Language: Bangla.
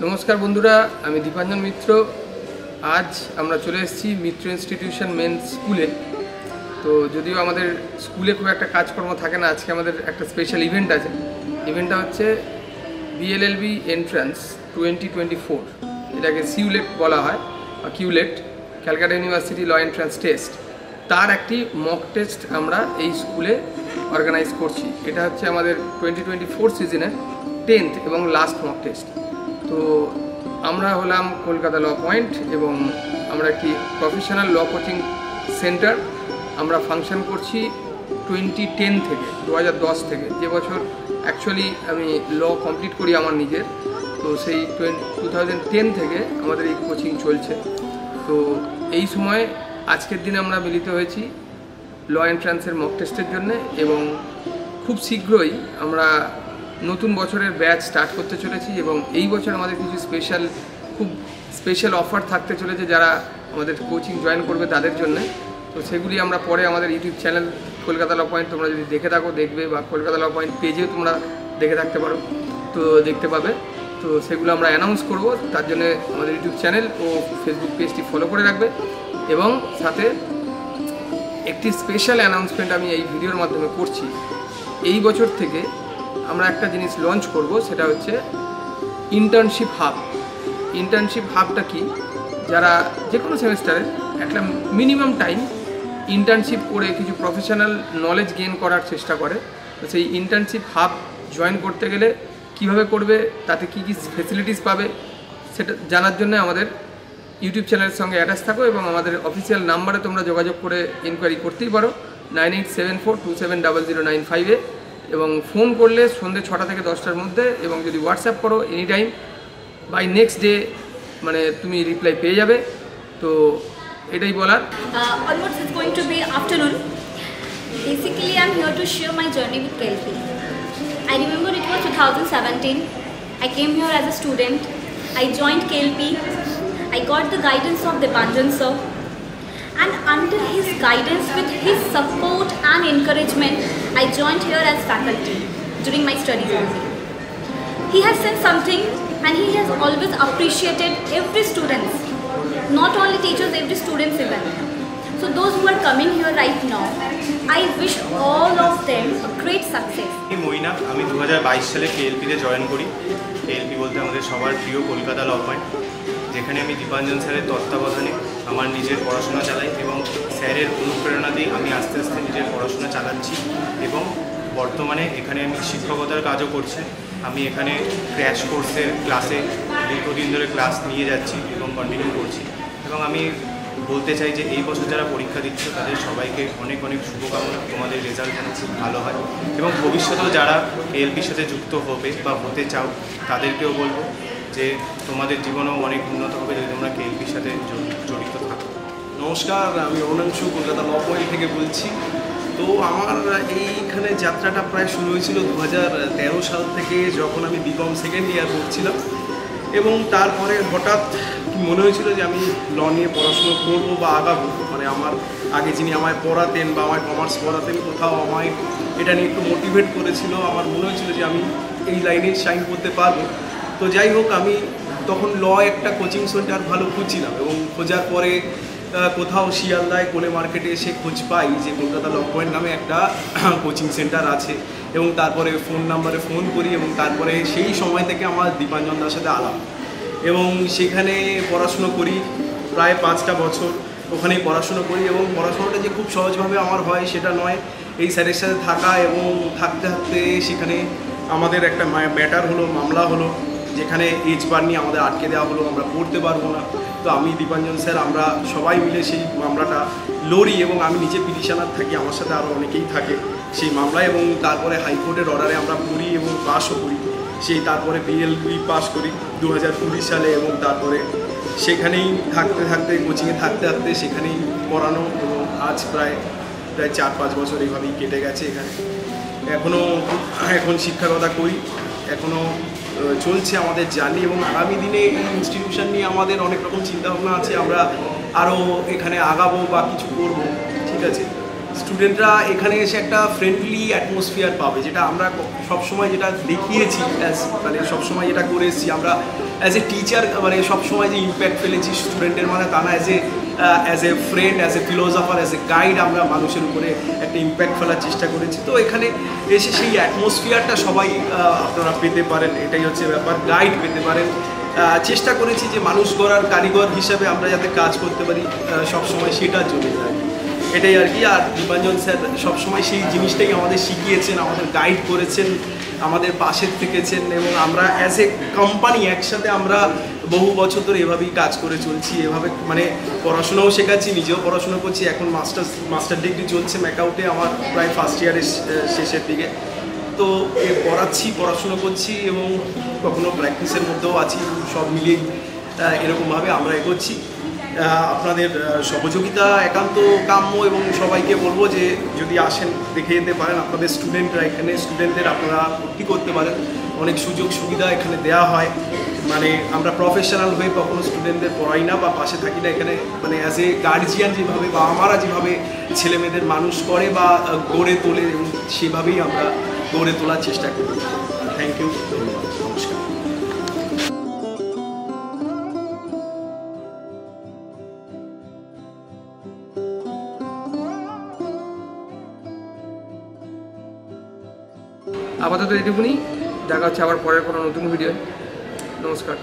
নমস্কার বন্ধুরা, আমি দীপাঞ্জন মিত্র। আজ আমরা চলে এসেছি মিত্র ইনস্টিটিউশন মেন্স স্কুলে। তো যদিও আমাদের স্কুলে খুব একটা কাজকর্ম থাকে না, আজকে আমাদের একটা স্পেশাল ইভেন্ট আছে। ইভেন্টটা হচ্ছে বিএলএলবি এন্ট্রান্স 2024, এটাকে সিউলেট বলা হয় বা CULET, Calcutta university law entrance test. তার একটি মক টেস্ট আমরা এই স্কুলে অর্গানাইজ করছি। এটা হচ্ছে আমাদের 2024 সিজনের 10th এবং লাস্ট মক টেস্ট। তো আমরা হলাম কলকাতা ল পয়েন্ট এবং আমরা একটি প্রফেশনাল ল কোচিং সেন্টার। আমরা ফাংশন করছি 2010 থেকে, 2010 থেকে, যে বছর অ্যাকচুয়ালি আমি ল কমপ্লিট করি আমার নিজের। তো সেই 2010 থেকে আমাদের এই কোচিং চলছে। তো এই সময় আজকের দিনে আমরা মিলিত হয়েছি ল এন্ট্রান্সের মক টেস্টের জন্য এবং খুব শীঘ্রই আমরা নতুন বছরের ব্যাচ স্টার্ট করতে চলেছি এবং এই বছর আমাদের কিছু খুব স্পেশাল অফার থাকতে চলেছে যারা আমাদের কোচিং জয়েন করবে তাদের জন্য। তো সেগুলি আমরা পরে আমাদের ইউটিউব চ্যানেল কলকাতা ল পয়েন্ট তোমরা যদি দেখে থাকো দেখবে, বা কলকাতা ল পয়েন্ট পেজেও তোমরা দেখে থাকতে পারো, তো দেখতে পাবে। তো সেগুলো আমরা অ্যানাউন্স করব, তার জন্য আমাদের ইউটিউব চ্যানেল ও ফেসবুক পেজটি ফলো করে রাখবে। এবং সাথে একটি স্পেশাল অ্যানাউন্সমেন্ট আমি এই ভিডিওর মাধ্যমে করছি। এই বছর থেকে আমরা একটা জিনিস লঞ্চ করব, সেটা হচ্ছে ইন্টার্নশিপ হাব। ইন্টার্নশিপ হাবটা কি? যারা যে কোনো সেমিস্টারে একটা মিনিমাম টাইম ইন্টার্নশিপ করে কিছু প্রফেশনাল নলেজ গেইন করার চেষ্টা করে, তো সেই ইন্টার্নশিপ হাব জয়েন করতে গেলে কিভাবে করবে, তাতে কি কি ফেসিলিটিস পাবে, সেটা জানার জন্য আমাদের ইউটিউব চ্যানেলের সঙ্গে অ্যাটাচ থাকো এবং আমাদের অফিসিয়াল নাম্বারে তোমরা যোগাযোগ করে ইনকোয়ারি করতেই পারো 9874270095-এ, এবং ফোন করলে সন্ধ্যে 6টা থেকে 10টার মধ্যে, এবং যদি হোয়াটসঅ্যাপ করো any time by next day, মানে তুমি রিপ্লাই পেয়ে যাবে। তো এটাই বলার। Onwards it's going to be afternoon. Basically I'm here to share my journey with KLP. I remember it was 2017. I came here as a student. I joined KLP. I got the guidance of Dipanjan sir, and under his guidance, with his support and encouragement, I joined here as faculty during my studies only. He has said something, and he has always appreciated every student, not only teachers, every student even. So those who are coming here right now, I wish all of them a great success. মইনা, আমি 2022 সালে কেএলপিতে জয়েন করি। কেএলপি বলতে আমাদের সবার প্রিয় কলকাতা ল পয়েন্ট, যেখানে আমি দীপাঞ্জন স্যারের তত্ত্বাবধানে আমার নিজের পড়াশোনা চালাই এবং স্যারের অনুপ্রেরণাতেই আমি আস্তে আস্তে নিজের পড়াশোনা চালাচ্ছি এবং বর্তমানে এখানে আমি শিক্ষকতার কাজও করছি। আমি এখানে ক্র্যাশ কোর্সের ক্লাসে দীর্ঘদিন ধরে ক্লাস নিয়ে যাচ্ছি এবং কন্টিনিউ করছি। এবং আমি বলতে চাই যে এই বছর যারা পরীক্ষা দিচ্ছে তাদের সবাইকে অনেক অনেক শুভকামনা, তোমাদের রেজাল্ট যেন খুব ভালো হয় এবং ভবিষ্যতেও যারা এলপির সাথে যুক্ত হবে বা হতে চাও তাদেরকেও বলবো যে তোমাদের জীবনেও অনেক উন্নত হবে যদি তোমরা কেএলপির সাথে জড়িত থাকো। নমস্কার, আমি অরুণাংশু কলকাতা ল পয়েন্ট থেকে বলছি। তো আমার এইখানে যাত্রাটা প্রায় শুরু হয়েছিল 2013 সাল থেকে, যখন আমি বিকম সেকেন্ড ইয়ার পড়ছিলাম। এবং তারপরে হঠাৎ মনে হয়েছিল যে আমি ল নিয়ে পড়াশুনো করবো বা আগাবো। মানে আমার আগে যিনি আমায় পড়াতেন বা আমায় কমার্স পড়াতেন, কোথাও আমায় এটা নিয়ে একটু মোটিভেট করেছিল। আমার মনে হয়েছিল যে আমি এই লাইনে শাইন করতে পারবো। তো যাই হোক, আমি তখন ল একটা কোচিং সেন্টার ভালো খুঁজছিলাম এবং খোঁজার পরে কোথাও শিয়ালদায় কোলে মার্কেটে এসে খোঁজ পাই যে কলকাতা ল পয়েন্ট নামে একটা কোচিং সেন্টার আছে। এবং তারপরে ফোন নাম্বারে ফোন করি এবং তারপরে সেই সময় থেকে আমার দীপাঞ্জন দার সাথে আলাপ, এবং সেখানে পড়াশুনো করি প্রায় 5টা বছর। ওখানেই পড়াশুনো করি এবং পড়াশোনাটা যে খুব সহজভাবে আমার হয় সেটা নয়। এই স্যারের সাথে থাকা এবং থাকতে থাকতে সেখানে আমাদের একটা ম্যাটার হলো, মামলা হলো, যেখানে এজ বার নিয়ে আমাদের আটকে দেওয়া হলো, আমরা পড়তে পারবো না। তো আমি দীপাঞ্জন স্যার আমরা সবাই মিলে সেই মামলাটা লড়ি এবং আমি নিজে পিটিশনার থাকি, আমার সাথে আরও অনেকেই থাকে সেই মামলায়। এবং তারপরে হাইকোর্টের অর্ডারে আমরা পড়ি এবং পাসও করি। সেই তারপরে বিএলবি পাস করি 2020 সালে এবং তারপরে সেখানেই থাকতে থাকতে কোচিংয়ে থাকতে থাকতে সেখানেই পড়ানো এবং আজ প্রায় 4-5 বছর এইভাবেই কেটে গেছে এখানে। এখন শিক্ষকতা করি, এখনও চলছে আমাদের জার্নি এবং আগামী দিনে এই ইনস্টিটিউশন নিয়ে আমাদের অনেক রকম চিন্তাভাবনা আছে। আমরা আরও এখানে আগাবো বা কিছু করবো, ঠিক আছে। স্টুডেন্টরা এখানে এসে একটা ফ্রেন্ডলি অ্যাটমসফিয়ার পাবে, যেটা আমরা সবসময় যেটা দেখিয়েছি, মানে সবসময় যেটা করে এসেছি আমরা অ্যাজ এ টিচার মানে সবসময় যে ইম্প্যাক্ট ফেলেছি স্টুডেন্টের, মানে তা না, as a friend, as a philosopher, as a guide আমরা মানুষের উপরে একটা ইম্প্যাক্ট ফেলার চেষ্টা করেছি। তো এখানে এসে সেই অ্যাটমসফিয়ারটা সবাই আপনারা পেতে পারেন, এটাই হচ্ছে ব্যাপার, গাইড পেতে পারেন। চেষ্টা করেছি যে মানুষ গড়ার কারিগর হিসাবে আমরা যাতে কাজ করতে পারি সবসময়, সেটার জন্য আর কি, এটাই আর কি। আর দীপাঞ্জন স্যার সবসময় সেই জিনিসটাই আমাদের শিখিয়েছেন, আমাদের গাইড করেছেন, আমাদের পাশে থেকেছেন, এবং আমরা অ্যাজ এ কোম্পানি একসাথে আমরা বহু বছর ধরে এভাবেই কাজ করে চলছি। এভাবে মানে পড়াশোনাও শেখাচ্ছি, নিজেও পড়াশোনা করছি, এখন মাস্টার ডিগ্রি চলছে ম্যাকাউটে আমার, প্রায় ফার্স্ট ইয়ারের শেষের দিকে। তো পড়াচ্ছি, পড়াশোনা করছি এবং কখনো প্র্যাকটিসের মধ্যেও আছি, সব মিলিয়ে এরকমভাবে আমরা এগোচ্ছি। আপনাদের সহযোগিতা একান্ত কাম্য, এবং সবাইকে বলবো যে যদি আসেন দেখে যেতে পারেন। আপনাদের স্টুডেন্টরা এখানে, স্টুডেন্টদের আপনারা ভর্তি করতে পারেন, অনেক সুযোগ সুবিধা এখানে দেওয়া হয়। মানে আমরা প্রফেশনাল হয়ে কখনো স্টুডেন্টদের পড়াই না বা পাশে থাকি না এখানে, মানে অ্যাজ এ গার্জিয়ান যেভাবে বা আমারা যেভাবে ছেলেমেয়েদের মানুষ করে বা গড়ে তোলে, এবং সেভাবেই আমরা গড়ে তোলার চেষ্টা করি। থ্যাংক ইউ, ধন্যবাদ, নমস্কার। আপাতত এটুকুনি, দেখা হচ্ছে আবার পরের কোনো নতুন ভিডিও। নমস্কার।